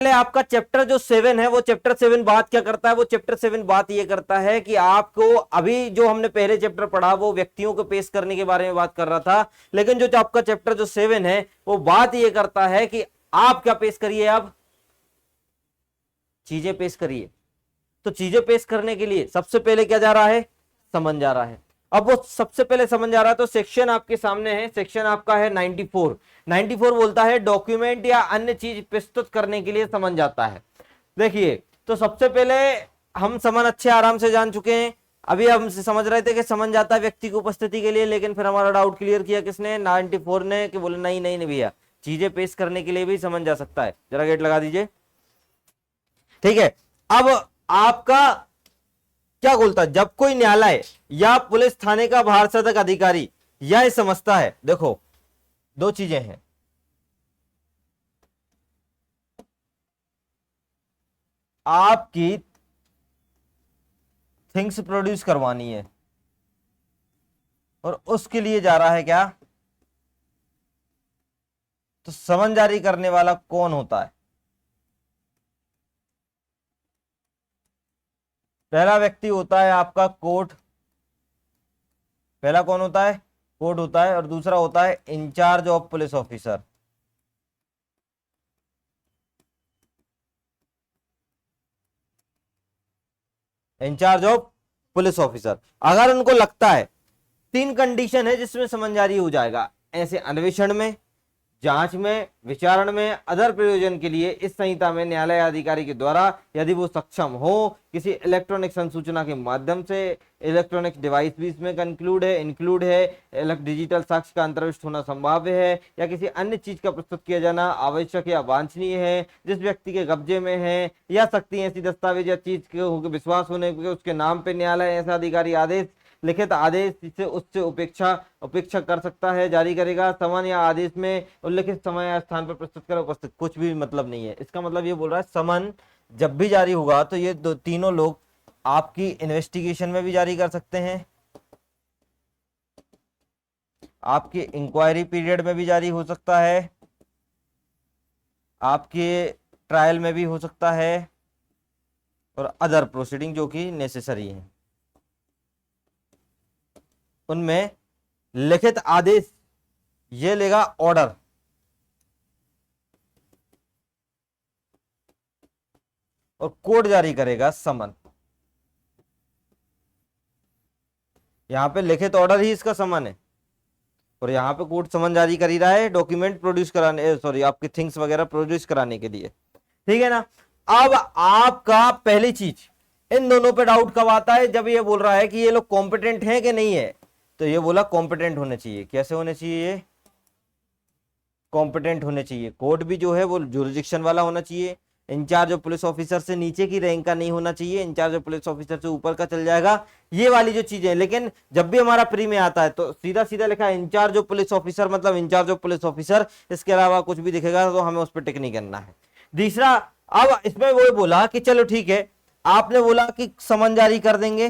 पहले आपका चैप्टर जो 7 है, वो चैप्टर 7 बात क्या करता है? वो चैप्टर 7 बात ये करता है कि आपको, अभी जो हमने पहले चैप्टर पढ़ा वो व्यक्तियों को पेश करने के बारे में बात कर रहा था, लेकिन जो आपका चैप्टर जो 7 है वो बात ये करता है कि आप क्या पेश करिए, आप चीजें पेश करिए। तो चीजें पेश करने के लिए सबसे पहले क्या जा रहा है? समन जा रहा है। अब वो सबसे पहले समन जा रहा है, तो सेक्शन आपके सामने है, सेक्शन आपका है 94। 94 बोलता है डॉक्यूमेंट या अन्य चीज प्रस्तुत करने के लिए समन जाता है। देखिए, तो सबसे पहले हम समन अच्छे आराम से जान चुके हैं। अभी हम समझ रहे थे कि समन जाता है व्यक्ति की उपस्थिति के लिए, लेकिन फिर हमारा डाउट क्लियर किया किसने? 94 ने, कि बोले नहीं नहीं नहीं भैया, चीजें पेश करने के लिए भी समन जा सकता है। जरा गेट लगा दीजिए। ठीक है, अब आपका क्या बोलता है? जब कोई न्यायालय या पुलिस थाने का भारसाधक अधिकारी यह समझता है, देखो दो चीजें हैं, आपकी थिंग्स प्रोड्यूस करवानी है और उसके लिए जा रहा है क्या? तो समन जारी करने वाला कौन होता है? पहला व्यक्ति होता है आपका कोर्ट। पहला कौन होता है? कोर्ट होता है। और दूसरा होता है incharge of police officer. Incharge of police officer. अगर उनको लगता है, तीन कंडीशन है जिसमें समन जारी हो जाएगा, ऐसे अन्वेषण में, जांच में, विचारण में, अदर प्रयोजन के लिए इस संहिता में न्यायालय अधिकारी के द्वारा यदि वो सक्षम हो किसी इलेक्ट्रॉनिक संसूचना के माध्यम से, इलेक्ट्रॉनिक डिवाइस भी इसमें इंक्लूड है, डिजिटल साक्ष्य का अंतर्विष्ट होना संभाव्य है, या किसी अन्य चीज का प्रस्तुत किया जाना आवश्यक या वांछनीय है जिस व्यक्ति के कब्जे में है, या सकती है ऐसी दस्तावेज या चीज के विश्वास होने के उसके नाम पे न्यायालय ऐसा अधिकारी आदेश, लिखित आदेश से उससे उपेक्षा कर सकता है, जारी करेगा। समन या आदेश में उल्लिखित समय या स्थान पर प्रस्तुत कर उपस्थित, कुछ भी मतलब नहीं है। इसका मतलब ये बोल रहा है समन जब भी जारी होगा तो ये तीनों लोग आपकी इन्वेस्टिगेशन में भी जारी कर सकते हैं, आपके इंक्वायरी पीरियड में भी जारी हो सकता है, आपके ट्रायल में भी हो सकता है, और अदर प्रोसीडिंग जो कि नेसेसरी है उनमें लिखित आदेश ये लेगा ऑर्डर, और कोर्ट जारी करेगा समन। यहां पे लिखित ऑर्डर ही इसका समन है, और यहां पे कोर्ट समन जारी कर ही रहा है डॉक्यूमेंट प्रोड्यूस कराने, सॉरी आपकी थिंग्स वगैरह प्रोड्यूस कराने के लिए। ठीक है ना? अब आपका पहली चीज, इन दोनों पे डाउट कब आता है? जब ये बोल रहा है कि ये लोग कॉम्पिटेंट हैं कि नहीं है। तो ये बोला कॉम्पिटेंट होने चाहिए। कैसे होने चाहिए? ये कॉम्पिटेंट होने चाहिए। कोर्ट भी जो है वो जुरिडिक्शन वाला होना चाहिए। इंचार्ज ऑफ पुलिस ऑफिसर से नीचे की रैंक का नहीं होना चाहिए, इंचार्ज ऑफ पुलिस ऑफिसर से ऊपर का चल जाएगा, ये वाली जो चीजें। लेकिन जब भी हमारा प्री में आता है तो सीधा सीधा लिखा है इंचार्ज ऑफ पुलिस ऑफिसर, मतलब इंचार्ज ऑफ पुलिस ऑफिसर, इसके अलावा कुछ भी दिखेगा तो हमें उस पर टिक नहीं करना है। दूसरा, अब इसमें वो बोला कि चलो ठीक है, आपने बोला कि समन जारी कर देंगे,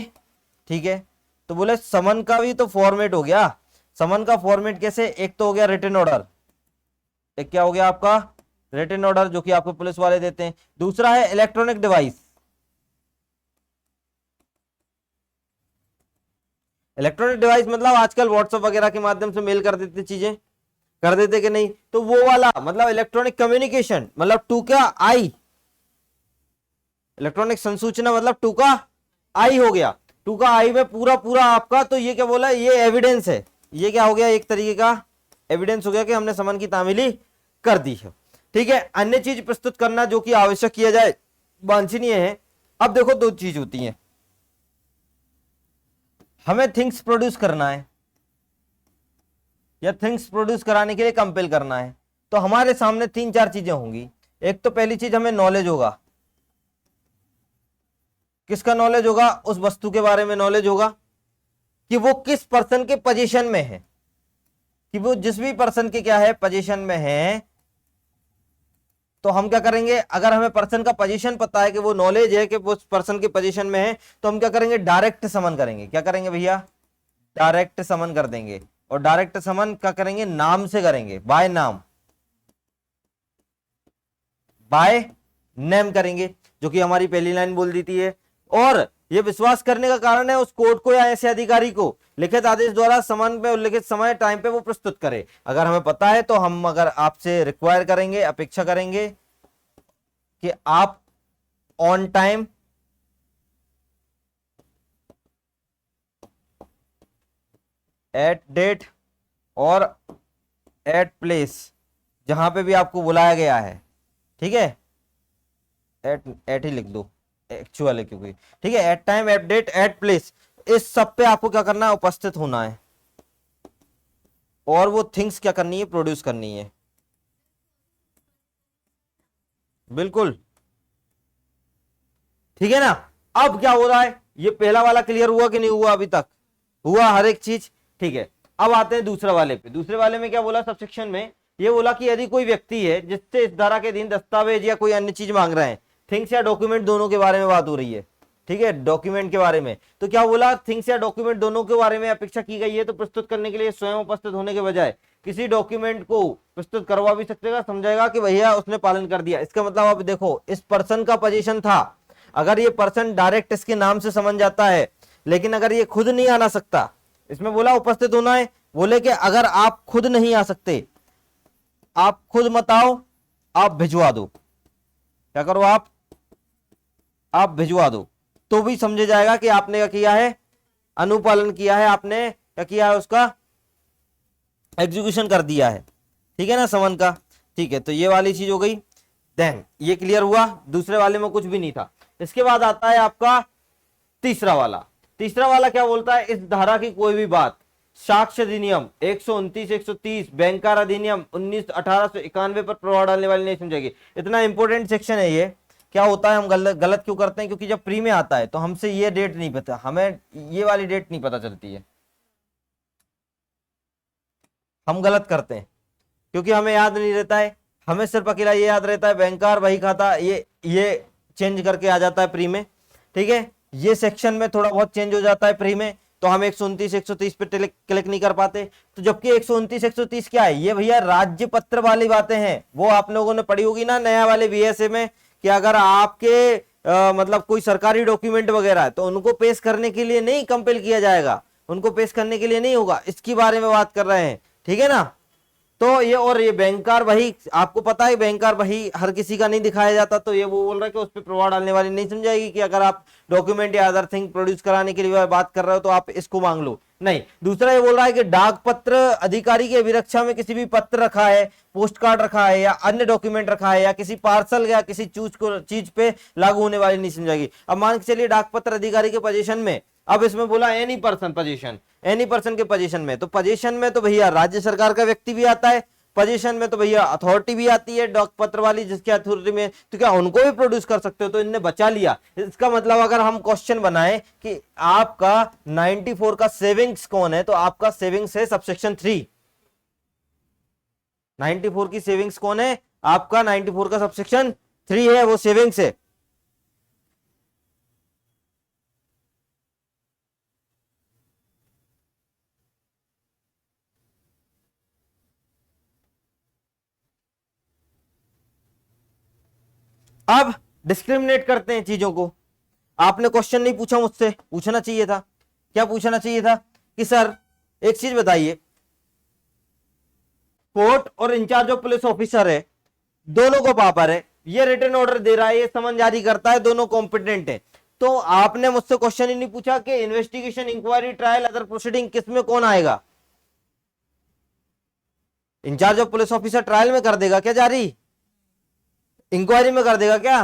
ठीक है, तो बोले समन का भी तो फॉर्मेट हो गया। समन का फॉर्मेट कैसे? एक तो हो गया रिटन ऑर्डर, एक क्या हो गया आपका? रिटन ऑर्डर, जो कि आपको पुलिस वाले देते हैं। दूसरा है इलेक्ट्रॉनिक डिवाइस। इलेक्ट्रॉनिक डिवाइस मतलब आजकल व्हाट्सएप वगैरह के माध्यम से मेल कर देते, चीजें कर देते कि नहीं, तो वो वाला मतलब इलेक्ट्रॉनिक कम्युनिकेशन, मतलब टू का आई, इलेक्ट्रॉनिक संसूचना मतलब टू का आई हो गया। टू का आई में पूरा पूरा आपका, तो ये क्या बोला? ये एविडेंस है। ये क्या हो गया? एक तरीके का एविडेंस हो गया कि हमने समन की तामीली कर दी है। ठीक है, अन्य चीज प्रस्तुत करना जो कि आवश्यक किया जाए, वांछनीय है। अब देखो दो चीज होती हैं, हमें थिंग्स प्रोड्यूस करना है या थिंग्स प्रोड्यूस कराने के लिए कंपेल करना है, तो हमारे सामने तीन चार चीजें होंगी। एक तो पहली चीज, हमें नॉलेज होगा। किसका नॉलेज होगा? उस वस्तु के बारे में नॉलेज होगा कि वो किस पर्सन के पोजीशन में है, कि वो जिस भी पर्सन के क्या है, पोजीशन में है। तो हम क्या करेंगे? अगर हमें पर्सन का पोजीशन पता है, कि वो नॉलेज है कि वो पर्सन के पोजीशन में है, तो हम क्या करेंगे? डायरेक्ट समन करेंगे। क्या करेंगे भैया? डायरेक्ट समन कर देंगे। और डायरेक्ट समन क्या करेंगे? नाम से करेंगे, बाय नाम, बाय नेम करेंगे, जो कि हमारी पहली लाइन बोल देती है। और ये विश्वास करने का कारण है उस कोर्ट को या ऐसे अधिकारी को लिखित आदेश द्वारा समान पे उल्लिखित समय टाइम पे वो प्रस्तुत करे। अगर हमें पता है तो हम अगर आपसे रिक्वायर करेंगे, अपेक्षा करेंगे कि आप ऑन टाइम एट डेट और एट प्लेस, जहां पे भी आपको बुलाया गया है, ठीक है, एट ही लिख दो, एक्चुअल है क्योंकि, ठीक है, at time at date at place, इस सब पे आपको क्या करना है, उपस्थित होना है, और वो थिंग्स क्या करनी है, प्रोड्यूस करनी है। बिल्कुल ठीक है ना। अब क्या हो रहा है, ये पहला वाला क्लियर हुआ कि नहीं हुआ, अभी तक हुआ हर एक चीज, ठीक है। अब आते हैं दूसरे वाले पे। दूसरे वाले में क्या बोला, सबसेक्शन में ये बोला कि यदि कोई व्यक्ति है जिससे इस धारा के अधीन दस्तावेज या कोई अन्य चीज मांग रहे हैं, थिंग्स या डॉक्यूमेंट दोनों के बारे में बात हो रही है, ठीक है, डॉक्यूमेंट के बारे में, तो क्या बोला, थिंग्स या डॉक्यूमेंट दोनों के बारे में अपेक्षा की गई है तो प्रस्तुत करने के लिए स्वयं उपस्थित होने के बजाय किसी डॉक्यूमेंट को प्रस्तुत करवा भी सकतेगा, समझाएगा कि भैया उसने पालन कर दिया। इसका मतलब आप देखो, इस पर्सन का पोजीशन था, अगर ये पर्सन डायरेक्ट इसके नाम से समझ जाता है, लेकिन अगर ये खुद नहीं आना सकता, इसमें बोला उपस्थित होना है, बोले कि अगर आप खुद नहीं आ सकते, आप खुद मत आओ, आप भिजवा दो, क्या करो आप भिजवा दो, तो भी समझे जाएगा कि आपने क्या किया है, अनुपालन किया है, आपने क्या किया है, उसका एग्जीक्यूशन कर दिया है, ठीक है ना, समन का। ठीक है, तो ये वाली चीज हो गई। देन ये क्लियर हुआ, दूसरे वाले में कुछ भी नहीं था। इसके बाद आता है आपका तीसरा वाला। तीसरा वाला क्या बोलता है, इस धारा की कोई भी बात साक्ष्य अधिनियम 129, 130, बैंकर अधिनियम 1891 पर प्रभाव डालने वाली नहीं समझेगी। इतना इंपॉर्टेंट सेक्शन है ये। क्या होता है, हम गलत क्यों करते हैं, क्योंकि जब प्री में आता है तो हमसे ये डेट नहीं पता, हमें ये वाली डेट नहीं पता चलती है, हम गलत करते हैं क्योंकि हमें याद नहीं रहता है। हमें सिर्फ अकेला ये याद रहता है बैंकर वही खाता, ये चेंज करके आ जाता है प्री में, ठीक है। ये सेक्शन में थोड़ा बहुत चेंज हो जाता है प्री में, तो हम 129, 130 पे क्लिक नहीं कर पाते। तो जबकि 129, 130 क्या है, ये भैया राज्य पत्र वाली बातें हैं, वो आप लोगों ने पढ़ी होगी ना नया वाले बीएसए में, कि अगर आपके मतलब कोई सरकारी डॉक्यूमेंट वगैरह है तो उनको पेश करने के लिए नहीं कंपेल किया जाएगा, उनको पेश करने के लिए नहीं होगा, इसकी बारे में बात कर रहे हैं, ठीक है ना। तो ये, और ये बैंकर वही, आपको पता है बैंकर वही हर किसी का नहीं दिखाया जाता, तो ये वो बोल रहा है कि उस पर प्रभाव डालने वाली नहीं समझाएगी कि अगर आप डॉक्यूमेंट या अदर थिंग प्रोड्यूस कराने के लिए बात कर रहे हो तो आप इसको मांग लो, नहीं। दूसरा ये बोल रहा है कि डाक पत्र अधिकारी की अभिरक्षा में किसी भी पत्र रखा है, पोस्ट कार्ड रखा है या अन्य डॉक्यूमेंट रखा है या किसी पार्सल या किसी चीज पे लागू होने वाली नहीं समझाएगी। अब मान के चलिए डाक पत्र अधिकारी के पोजीशन में, अब इसमें बोला any person position, any person के पोजीशन में, तो पोजीशन में तो भैया राज्य सरकार का व्यक्ति भी आता है, पोजीशन में तो भैया अथॉरिटी भी आती है डाक पत्र वाली जिसके अथॉरिटी में, तो क्या उनको भी प्रोड्यूस कर सकते हो, तो इनने बचा लिया। इसका मतलब अगर हम क्वेश्चन बनाए कि आपका 94 का सेविंग्स कौन है, तो आपका सेविंग्स है सबसेक्शन 3। 94 की सेविंग्स कौन है, आपका 94 का सबसेक्शन 3 है, वो सेविंग्स है। अब डिस्क्रिमिनेट करते हैं चीजों को। आपने क्वेश्चन नहीं पूछा मुझसे, पूछना चाहिए था, क्या पूछना चाहिए था कि सर एक चीज बताइए, कोर्ट और इंचार्ज ऑफ पुलिस ऑफिसर है, दोनों को पावर है, ये रिटन ऑर्डर दे रहा है, ये समन जारी करता है, दोनों कॉम्पिटेंट है, तो आपने मुझसे क्वेश्चन ही नहीं पूछा कि investigation, inquiry, trial, other proceeding किसमें कौन आएगा। Incharge of police officer trial में कर देगा क्या जारी, इंक्वायरी में कर देगा क्या,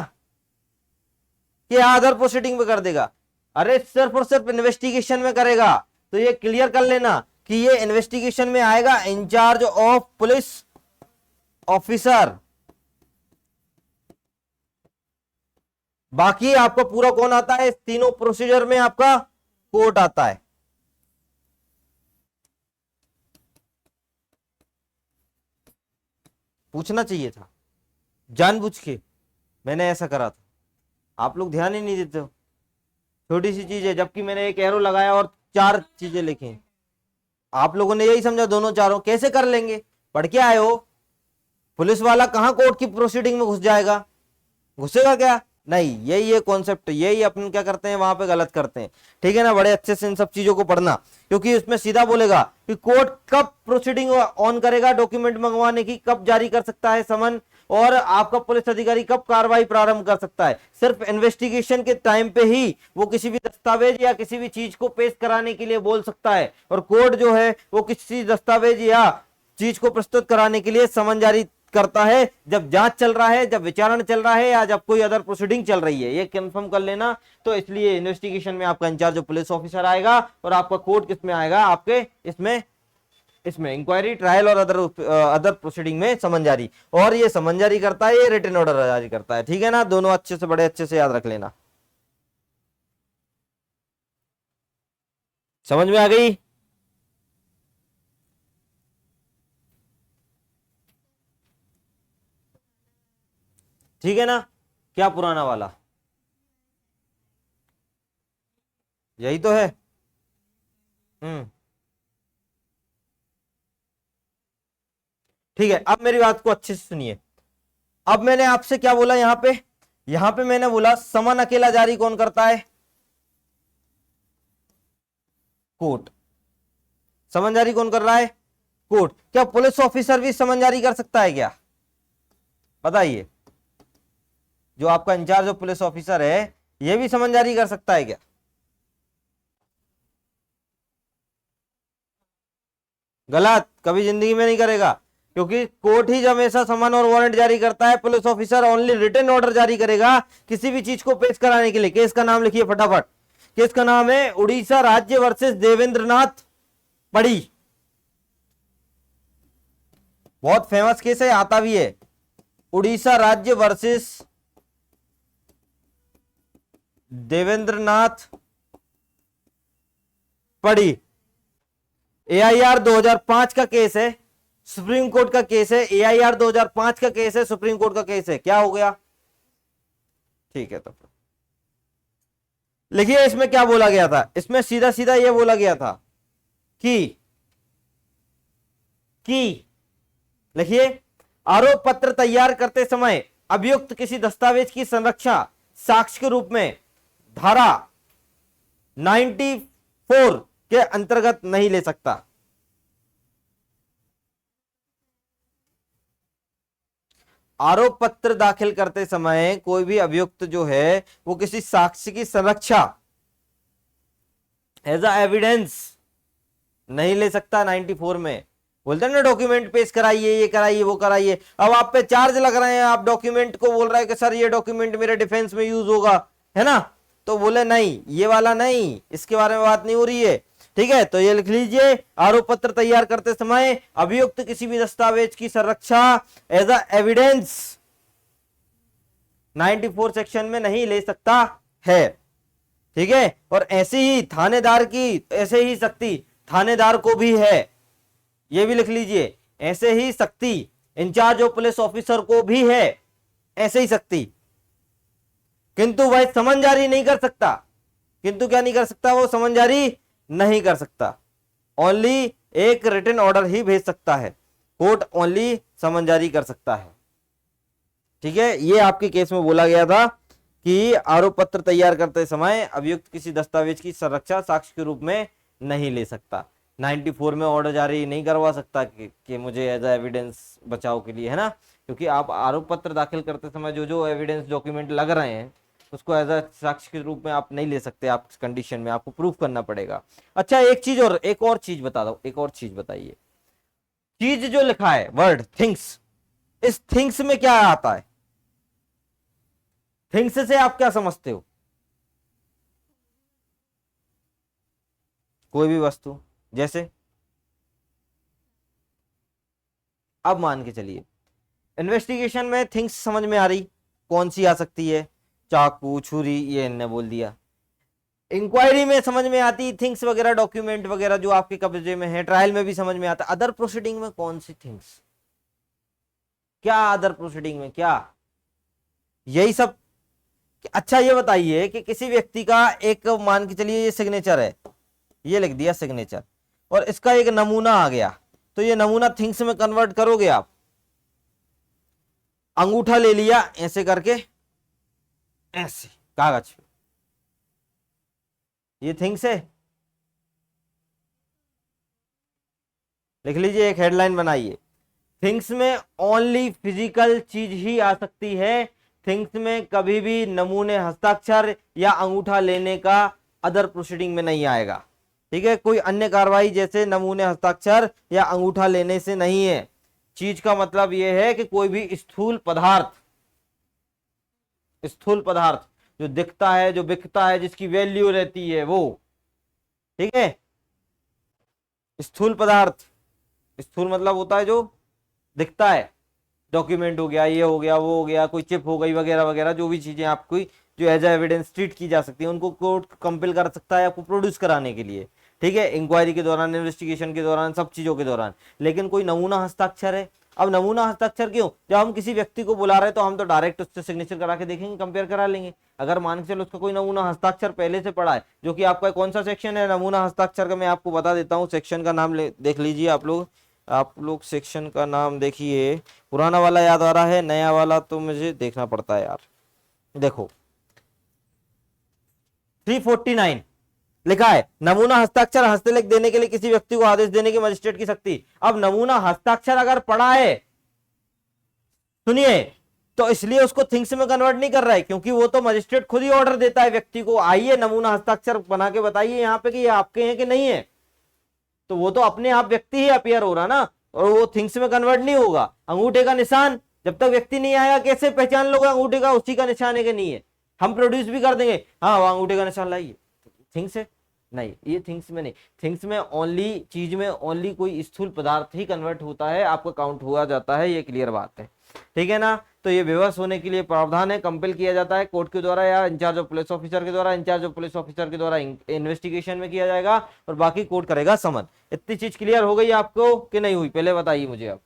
कि अदर प्रोसीडिंग में कर देगा, अरे सिर्फ और सिर्फ इन्वेस्टिगेशन में करेगा। तो ये क्लियर कर लेना कि ये इन्वेस्टिगेशन में आएगा इंचार्ज ऑफ पुलिस ऑफिसर, बाकी आपका पूरा कौन आता है, इस तीनों प्रोसीजर में आपका कोर्ट आता है। पूछना चाहिए था, जानबूझ के मैंने ऐसा करा था, आप लोग ध्यान ही नहीं देते हो, छोटी सी चीज है, जबकि मैंने एक एरो लगाया और 4 चीजें लिखी, आप लोगों ने यही समझा दोनों चारों कैसे कर लेंगे, पढ़ के आए हो। पुलिस वाला कहां कोर्ट की प्रोसीडिंग में घुस जाएगा, घुसेगा क्या? नहीं, यही है कॉन्सेप्ट, यही अपन क्या करते हैं वहां पे गलत करते हैं। ठीक है ना, बड़े अच्छे से इन सब चीजों को पढ़ना, क्योंकि उसमें सीधा बोलेगा कि कोर्ट कब प्रोसीडिंग ऑन करेगा, डॉक्यूमेंट मंगवाने की कब जारी कर सकता है समन, और आपका पुलिस अधिकारी कब कार्रवाई प्रारंभ कर सकता है। सिर्फ इन्वेस्टिगेशन के टाइम पे ही वो किसी भी दस्तावेज या किसी भी चीज को पेश कराने के लिए बोल सकता है, और कोर्ट जो है वो किसी दस्तावेज या चीज को प्रस्तुत कराने के लिए समन जारी करता है जब जांच चल रहा है, जब विचारण चल रहा है, या जब कोई अदर प्रोसीडिंग चल रही है। ये कंफर्म कर लेना। तो इसलिए इन्वेस्टिगेशन में आपका इंचार्ज पुलिस ऑफिसर आएगा, और आपका कोर्ट किसमें आएगा, आपके इसमें इसमें इंक्वायरी, ट्रायल और अदर प्रोसीडिंग में समन जारी। और ये समन जारी करता है, ये रिटन ऑर्डर जारी करता है। ठीक है ना, दोनों अच्छे से, बड़े अच्छे से याद रख लेना। समझ में आ गई? ठीक है ना, क्या पुराना वाला? यही तो है। हम्म, ठीक है। अब मेरी बात को अच्छे से सुनिए। अब मैंने आपसे क्या बोला यहां पे मैंने बोला समन अकेला जारी कौन करता है? कोर्ट। समन जारी कौन कर रहा है? कोर्ट। क्या पुलिस ऑफिसर भी समन जारी कर सकता है क्या? बताइए, जो आपका इंचार्ज ऑफ पुलिस ऑफिसर है, यह भी समन जारी कर सकता है क्या? गलत, कभी जिंदगी में नहीं करेगा, क्योंकि कोर्ट ही जब हमेशा समन और वारंट जारी करता है, police officer only written order जारी करेगा किसी भी चीज को पेश कराने के लिए। केस का नाम लिखिए फटाफट। केस का नाम है उड़ीसा राज्य वर्सेस देवेंद्रनाथ पड़ी। बहुत फेमस केस है, आता भी है। उड़ीसा राज्य वर्सेस देवेंद्रनाथ पड़ी। एआईआर 2005 का केस है, सुप्रीम कोर्ट का केस है। एआईआर 2005 का केस है, सुप्रीम कोर्ट का केस है। क्या हो गया? ठीक है, तब लिखिए इसमें क्या बोला गया था। इसमें सीधा सीधा यह बोला गया था कि लिखिए, आरोप पत्र तैयार करते समय अभियुक्त किसी दस्तावेज की संरक्षा साक्ष्य के रूप में धारा 94 के अंतर्गत नहीं ले सकता। आरोप पत्र दाखिल करते समय कोई भी अभियुक्त जो है वो किसी साक्ष्य की संरक्षा एज अ एविडेंस नहीं ले सकता। 94 में बोलते हैं ना, डॉक्यूमेंट पेश कराइए, ये कराइए, वो कराइए। अब आप पे चार्ज लग रहे हैं, आप डॉक्यूमेंट को बोल रहे हैं कि सर ये डॉक्यूमेंट मेरे डिफेंस में यूज होगा, है ना, तो बोले नहीं, ये वाला नहीं, इसके बारे में बात नहीं हो रही है। ठीक है, तो ये लिख लीजिए, आरोप पत्र तैयार करते समय अभियुक्त किसी भी दस्तावेज की संरक्षा एज अ एविडेंस 94 सेक्शन में नहीं ले सकता है। ठीक है, और ऐसे ही थानेदार की ऐसे ही शक्ति थानेदार को भी है, ये भी लिख लीजिए। ऐसे ही शक्ति इंचार्ज ऑफ पुलिस ऑफिसर को भी है, ऐसे ही शक्ति, किंतु वह समन जारी नहीं कर सकता। किंतु क्या नहीं कर सकता? वो समन जारी नहीं कर सकता, ओनली एक रिटन ऑर्डर ही भेज सकता है। कोर्ट ओनली समन जारी कर सकता है। ठीक है, ये आपके केस में बोला गया था कि आरोप पत्र तैयार करते समय अभियुक्त किसी दस्तावेज की संरक्षा साक्ष्य के रूप में नहीं ले सकता। 94 में ऑर्डर जारी नहीं करवा सकता कि मुझे एज एविडेंस बचाव के लिए, है ना, क्योंकि आप आरोप पत्र दाखिल करते समय जो जो एविडेंस डॉक्यूमेंट लग रहे हैं उसको एज अ साक्ष्य के रूप में आप नहीं ले सकते। आप कंडीशन में आपको प्रूफ करना पड़ेगा। अच्छा, एक और चीज बता दो, एक और चीज बताइए। चीज जो लिखा है वर्ड थिंग्स, इस थिंग्स में क्या आता है? थिंग्स से आप क्या समझते हो? कोई भी वस्तु, जैसे अब मान के चलिए इन्वेस्टिगेशन में थिंग्स समझ में आ रही, कौन सी आ सकती है? चाकू, छुरी, ये इनने बोल दिया। इंक्वायरी में समझ में आती थिंग्स वगैरह, डॉक्यूमेंट वगैरह जो आपके कब्जे में है। ट्रायल में भी समझ में आता। अदर प्रोसीडिंग में कौन सी थिंग्स? क्या अदर प्रोसीडिंग में क्या? यही सब। अच्छा, ये बताइए कि किसी व्यक्ति का एक, मान के चलिए ये सिग्नेचर है, ये लिख दिया सिग्नेचर, और इसका एक नमूना आ गया, तो ये नमूना थिंग्स में कन्वर्ट करोगे आप? अंगूठा ले लिया ऐसे करके, ऐसे कागज पे, ये थिंग्स है। लिख लीजिए, एक हेडलाइन बनाइए, थिंग्स में ओनली फिजिकल चीज ही आ सकती है, थिंग्स में कभी भी नमूने हस्ताक्षर या अंगूठा लेने का अदर प्रोसीडिंग में नहीं आएगा। ठीक है, कोई अन्य कार्रवाई जैसे नमूने हस्ताक्षर या अंगूठा लेने से नहीं है। चीज का मतलब यह है कि कोई भी स्थूल पदार्थ, स्थूल पदार्थ जो दिखता है, जो बिकता है, जिसकी वैल्यू रहती है वो। ठीक है, स्थूल पदार्थ, स्थूल मतलब होता है जो दिखता है, डॉक्यूमेंट हो गया, ये हो गया, वो हो गया, कोई चिप हो गई वगैरह वगैरह, जो भी चीजें आपको जो एज एविडेंस ट्रीट की जा सकती है, उनको कोर्ट कंपेल कर सकता है आपको प्रोड्यूस कराने के लिए। ठीक है, इंक्वायरी के दौरान, इन्वेस्टिगेशन के दौरान, सब चीजों के दौरान। लेकिन कोई नमूना हस्ताक्षर है, अब नमूना हस्ताक्षर क्यों, जब हम किसी व्यक्ति को बुला रहे हैं तो हम तो डायरेक्ट उससे सिग्नेचर करा के देखेंगे, कंपेयर करा लेंगे। अगर मान के चलो उसका कोई नमूना हस्ताक्षर पहले से पड़ा है, जो कि आपका कौन सा सेक्शन है नमूना हस्ताक्षर का, मैं आपको बता देता हूँ, सेक्शन का नाम देख लीजिए आप लोग सेक्शन का नाम देखिए। पुराना वाला याद आ रहा है, नया वाला तो मुझे देखना पड़ता है यार। देखो 349 लिखा है, नमूना हस्ताक्षर हस्तलेख देने के लिए किसी व्यक्ति को आदेश देने की मजिस्ट्रेट की शक्ति। अब नमूना हस्ताक्षर अगर पड़ा है, सुनिए, तो इसलिए उसको थिंग्स में कन्वर्ट नहीं कर रहा है, क्योंकि वो तो मजिस्ट्रेट खुद ही ऑर्डर देता है व्यक्ति को, आइए नमूना हस्ताक्षर बना के बताइए यहाँ पे कि ये आपके हैं कि नहीं है। तो वो तो अपने आप व्यक्ति ही अपीयर हो रहा ना, और वो थिंग्स में कन्वर्ट नहीं होगा। अंगूठे का निशान, जब तक व्यक्ति नहीं आएगा कैसे पहचान लोगे अंगूठे का उसी का निशान है कि नहीं है। हम प्रोड्यूस भी कर देंगे, हाँ वो अंगूठे का निशान लाइए, थिंग्स है नहीं, ये थिंग्स में नहीं। थिंग्स में ओनली, चीज में ओनली कोई स्थूल पदार्थ ही कन्वर्ट होता है, आपका काउंट हुआ जाता है, ये क्लियर बात है। ठीक है ना, तो ये बेबस होने के लिए प्रावधान है, कंपेल किया जाता है कोर्ट के द्वारा या इंचार्ज ऑफ पुलिस ऑफिसर के द्वारा, इंचार्ज ऑफ पुलिस ऑफिसर के द्वारा इन्वेस्टिगेशन में किया जाएगा, और बाकी कोर्ट करेगा समन। इतनी चीज क्लियर हो गई आपको कि नहीं हुई, पहले बताइए मुझे आप।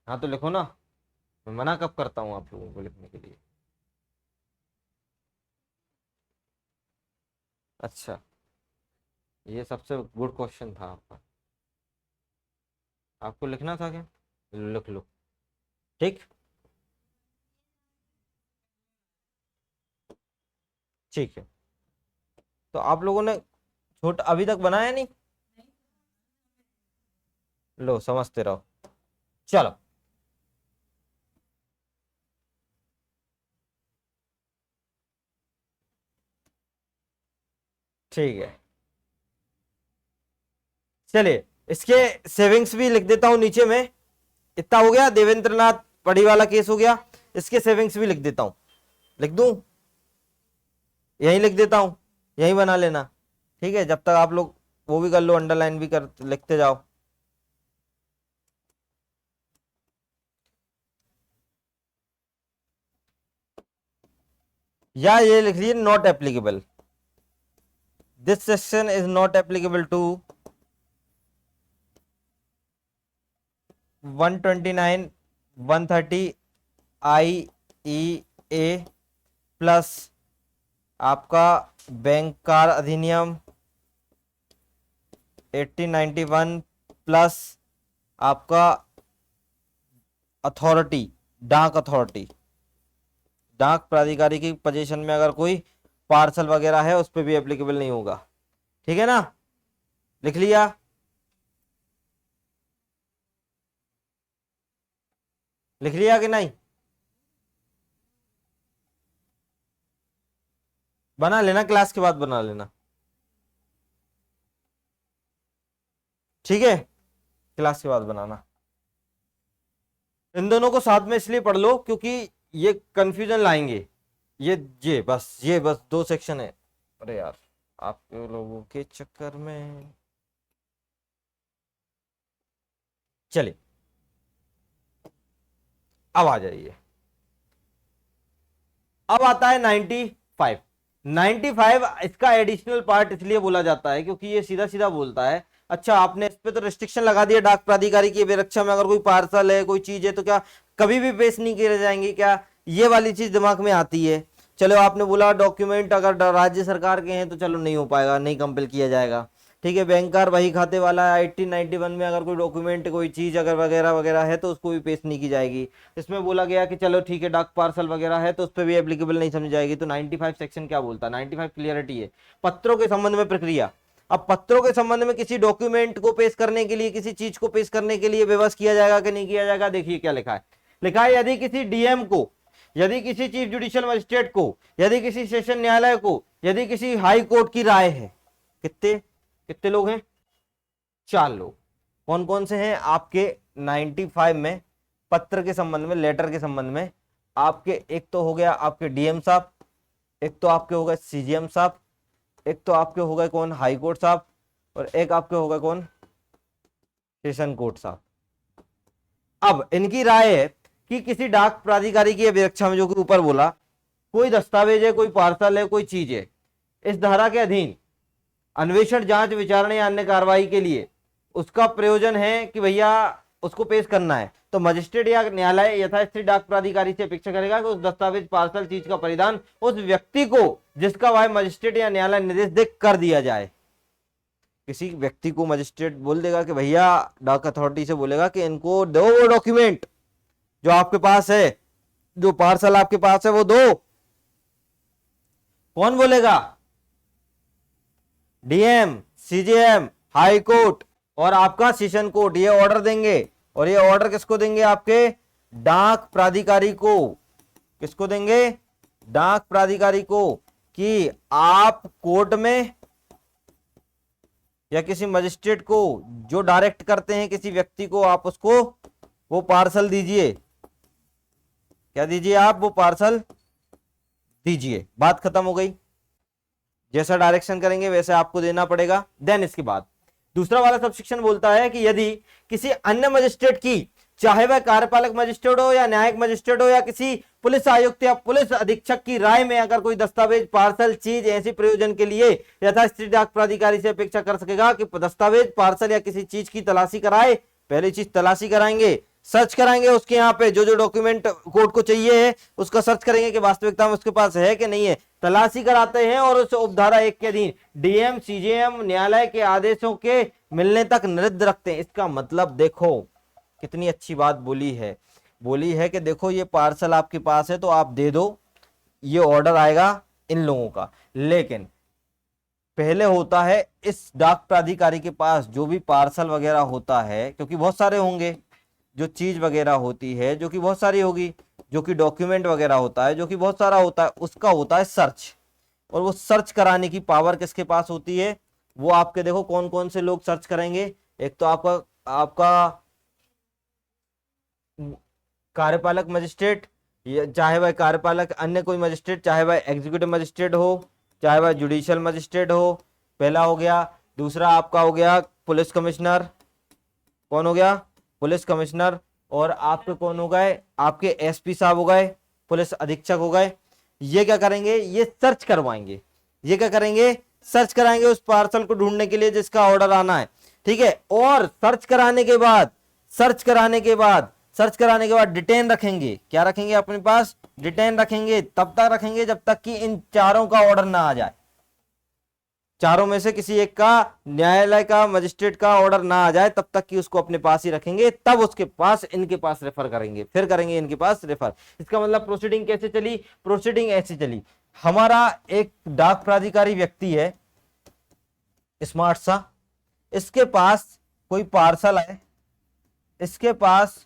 हाँ तो लिखो ना, मैं मना कब करता हूं आप लोगों को लिखने के लिए। अच्छा, ये सबसे गुड क्वेश्चन था आपका, आपको लिखना था क्या, लिख लो। ठीक, ठीक है, तो आप लोगों ने छोटा अभी तक बनाया नहीं, लो समझते रहो। चलो, ठीक है, चलिए इसके सेविंग्स भी लिख देता हूं नीचे में। इतना हो गया, देवेंद्र नाथ पढ़ी वाला केस हो गया, इसके सेविंग्स भी लिख देता हूं, लिख दूं, यही लिख देता हूं, यही बना लेना। ठीक है, जब तक आप लोग वो भी कर लो, अंडरलाइन भी कर लिखते जाओ। या ये लिख लीजिए, not applicable, this section is not applicable to 129 130 IEA plus आपका बैंक कार अधिनियम 1891 प्लस आपका अथॉरिटी, डाक अथॉरिटी, डाक प्राधिकारी की पोजीशन में अगर कोई पार्सल वगैरह है उस पर भी एप्लीकेबल नहीं होगा। ठीक है ना, लिख लिया, लिख लिया कि नहीं, बना लेना, क्लास के बाद बना लेना। ठीक है, क्लास के बाद बनाना। इन दोनों को साथ में इसलिए पढ़ लो क्योंकि ये कंफ्यूजन लाएंगे, ये बस दो सेक्शन है। अरे यार, आप लोगों के चक्कर में, चलिए अब आ जाइए। अब आता है 95। 95 इसका एडिशनल पार्ट इसलिए बोला जाता है क्योंकि ये सीधा सीधा बोलता है, अच्छा आपने इस पे तो रिस्ट्रिक्शन लगा दिया डाक प्राधिकारी की अभिरक्षा में, अगर कोई पार्सल है, कोई चीज है, तो क्या कभी भी पेश नहीं किए जाएंगे क्या, ये वाली चीज दिमाग में आती है। चलो आपने बोला डॉक्यूमेंट अगर राज्य सरकार के हैं तो चलो नहीं हो पाएगा, नहीं कंपेल किया जाएगा। ठीक है, बैंकर वही खाते वाला 1891 में अगर कोई डॉक्यूमेंट कोई चीज अगर वगैरह वगैरह है तो उसको भी पेश नहीं की जाएगी। इसमें बोला गया कि चलो ठीक है डाक पार्सल वगैरह है तो उस पर भी एप्लीकेबल नहीं समझी जाएगी। तो 95 सेक्शन क्या बोलता है, 95 क्लियरिटी है पत्रों के संबंध में प्रक्रिया। अब पत्रों के संबंध में किसी डॉक्यूमेंट को पेश करने के लिए, किसी चीज को पेश करने के लिए विवश किया जाएगा कि नहीं किया जाएगा। देखिए क्या लिखा है, लिखा है यदि किसी डीएम को, यदि किसी चीफ जुडिशियल मजिस्ट्रेट को, यदि किसी सेशन न्यायालय को, यदि किसी हाई कोर्ट की राय है। कितने कितने लोग हैं, 4 लोग। कौन कौन से हैं आपके 95 में पत्र के संबंध में, लेटर के संबंध में आपके, एक तो हो गया आपके डीएम साहब, एक तो आपके हो गए सीजीएम साहब, एक तो आपके हो गए कौन हाई कोर्ट साहब, और एक आपके हो गए कौन सेशन कोर्ट साहब। अब इनकी राय है कि किसी डाक प्राधिकारी की अभिरक्षा में, जो कि ऊपर बोला, कोई दस्तावेज है, कोई पार्सल है, कोई चीज है, इस धारा के अधीन अन्वेषण, जांच, विचारणा या अन्य कार्रवाई के लिए उसका प्रयोजन है कि भैया उसको पेश करना है, तो मजिस्ट्रेट या न्यायालय यथास्थिति डाक प्राधिकारी से अपेक्षा करेगा कि उस दस्तावेज, पार्सल, चीज का परिधान उस व्यक्ति को जिसका वह मजिस्ट्रेट या न्यायालय निर्देश दे कर दिया जाए। किसी व्यक्ति को मजिस्ट्रेट बोल देगा कि भैया, डाक अथॉरिटी से बोलेगा कि इनको दो वो डॉक्यूमेंट जो आपके पास है, जो पार्सल आपके पास है वो दो। कौन बोलेगा, डीएम, सीजीएम, हाई कोर्ट और आपका सेशन कोर्ट, ये ऑर्डर देंगे। और ये ऑर्डर किसको देंगे, आपके डाक प्राधिकारी को। किसको देंगे, डाक प्राधिकारी को, कि आप कोर्ट में या किसी मजिस्ट्रेट को जो डायरेक्ट करते हैं किसी व्यक्ति को, आप उसको वो पार्सल दीजिए। क्या दीजिए, आप वो पार्सल दीजिए। बात खत्म हो गई। जैसा डायरेक्शन करेंगे वैसे आपको देना पड़ेगा। देन इसके बाद दूसरा वाला सबसेक्शन बोलता है कि यदि किसी अन्य मजिस्ट्रेट की, चाहे वह कार्यपालक मजिस्ट्रेट हो या न्यायिक मजिस्ट्रेट हो या किसी पुलिस आयुक्त या पुलिस अधीक्षक की राय में अगर कोई दस्तावेज, पार्सल, चीज ऐसी प्रयोजन के लिए यथास्थिति डाक प्राधिकारी से अपेक्षा कर सकेगा कि दस्तावेज, पार्सल या किसी चीज की तलाशी कराए। पहली चीज तलाशी कराएंगे, सर्च कराएंगे उसके यहाँ पे जो जो डॉक्यूमेंट कोर्ट को चाहिए है उसका सर्च करेंगे कि वास्तविकता में उसके पास है कि नहीं है। तलाशी कराते हैं और उस उपधारा 1 के अधीन डीएम, सीजेएम, न्यायालय के आदेशों के मिलने तक निरुद्ध रखते हैं। इसका मतलब देखो कितनी अच्छी बात बोली है कि देखो ये पार्सल आपके पास है तो आप दे दो, ये ऑर्डर आएगा इन लोगों का। लेकिन पहले होता है इस डाक प्राधिकारी के पास जो भी पार्सल वगैरह होता है, क्योंकि बहुत सारे होंगे, जो चीज वगैरह होती है जो कि बहुत सारी होगी, जो कि डॉक्यूमेंट वगैरह होता है जो कि बहुत सारा होता है, उसका होता है सर्च। और वो सर्च कराने की पावर किसके पास होती है, वो आपके देखो कौन कौन से लोग सर्च करेंगे। एक तो आपका कार्यपालक मजिस्ट्रेट, चाहे वह कार्यपालक अन्य कोई मजिस्ट्रेट, चाहे वह एग्जीक्यूटिव मजिस्ट्रेट हो, चाहे वह जुडिशियल मजिस्ट्रेट हो, पहला हो गया। दूसरा आपका हो गया पुलिस कमिश्नर। कौन हो गया, पुलिस कमिश्नर। और आपके कौन हो गए, आपके एसपी साहब हो गए, पुलिस अधीक्षक हो गए। ये क्या करेंगे, ये सर्च करवाएंगे। ये क्या करेंगे, सर्च कराएंगे उस पार्सल को ढूंढने के लिए जिसका ऑर्डर आना है, ठीक है। और सर्च कराने के बाद डिटेन रखेंगे। क्या रखेंगे अपने पास, डिटेन रखेंगे। तब तक रखेंगे जब तक कि इन चारों का ऑर्डर ना आ जाए, चारों में से किसी एक का, न्यायालय का, मजिस्ट्रेट का ऑर्डर ना आ जाए, तब तक कि उसको अपने पास ही रखेंगे। तब उसके पास, इनके पास रेफर करेंगे, फिर करेंगे इनके पास रेफर। इसका मतलब प्रोसीडिंग कैसे चली, प्रोसीडिंग ऐसी चली। हमारा एक डाक प्राधिकारी व्यक्ति है स्मार्ट सा, इसके पास कोई पार्सल है, इसके पास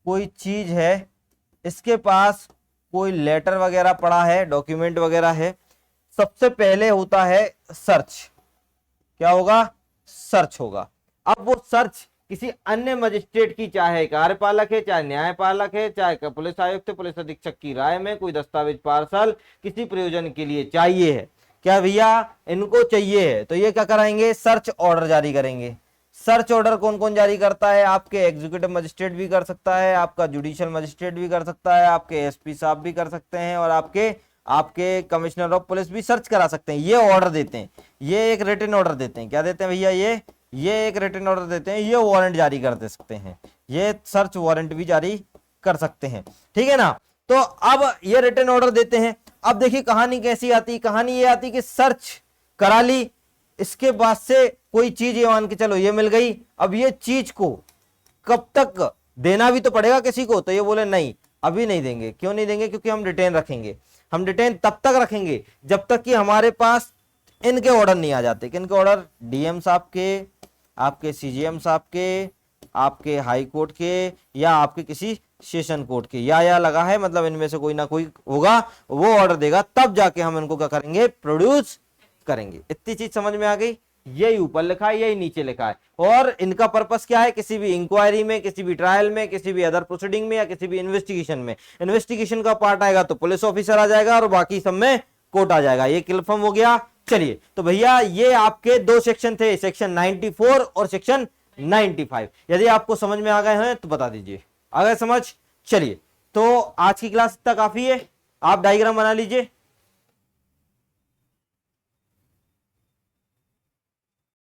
कोई चीज है, इसके पास कोई लेटर वगैरह पड़ा है, डॉक्यूमेंट वगैरह है। सबसे पहले होता है सर्च। क्या होगा, सर्च होगा। अब वो सर्च किसी अन्य मजिस्ट्रेट की, चाहे कार्यपालक है, चाहे न्यायपालक है, चाहे पुलिस आयुक्त, पुलिस अधीक्षक की राय में कोई दस्तावेज, पार्सल किसी प्रयोजन के लिए चाहिए है, क्या भैया इनको चाहिए है, तो ये क्या कराएंगे, सर्च ऑर्डर जारी करेंगे। सर्च ऑर्डर कौन कौन जारी करता है, आपके एग्जीक्यूटिव मजिस्ट्रेट भी कर सकता है, आपका जुडिशियल मजिस्ट्रेट भी कर सकता है, आपके एसपी साहब भी कर सकते हैं, और आपके कमिश्नर ऑफ पुलिस भी सर्च करा सकते हैं। ये ऑर्डर देते हैं, ये एक रिटन ऑर्डर देते हैं। क्या देते हैं भैया, ये एक रिटन ऑर्डर देते हैं, ये वारंट जारी कर दे सकते हैं, ये सर्च वारंट भी जारी कर सकते हैं, ठीक है ना। तो अब ये रिटन ऑर्डर देते हैं। अब देखिए कहानी कैसी आती है, कहानी ये आती कि सर्च करा ली, इसके बाद से कोई चीज ये मान के चलो ये मिल गई, अब ये चीज को कब तक देना भी तो पड़ेगा किसी को, तो ये बोले नहीं अभी नहीं देंगे। क्यों नहीं देंगे? क्योंकि हम डिटेन रखेंगे। हम डिटेन तब तक रखेंगे जब तक कि हमारे पास इनके ऑर्डर नहीं आ जाते। किनके ऑर्डर? डीएम साहब के, आपके सीजीएम साहब के, आपके हाई कोर्ट के, या आपके किसी सेशन कोर्ट के, या लगा है मतलब इनमें से कोई ना कोई होगा, वो ऑर्डर देगा, तब जाके हम इनको क्या करेंगे? प्रोड्यूस करेंगे। इतनी चीज समझ में आ गई? यही ऊपर लिखा है, यही नीचे लिखा है। और इनका पर्पस क्या है? किसी भी इंक्वायरी में, किसी भी ट्रायल में, किसी भी अदर प्रोसीडिंग में, या किसी भी इन्वेस्टिगेशन में। इन्वेस्टिगेशन का पार्ट आएगा तो पुलिस ऑफिसर आ जाएगा और बाकी सब में कोर्ट आ जाएगा। ये कंफर्म हो गया। चलिए, तो भैया ये आपके दो सेक्शन थे, सेक्शन 94 और सेक्शन 95। यदि आपको समझ में आ गए हैं तो बता दीजिए। आ गए समझ? चलिए, तो आज की क्लास इतना काफी है। आप डायग्राम बना लीजिए।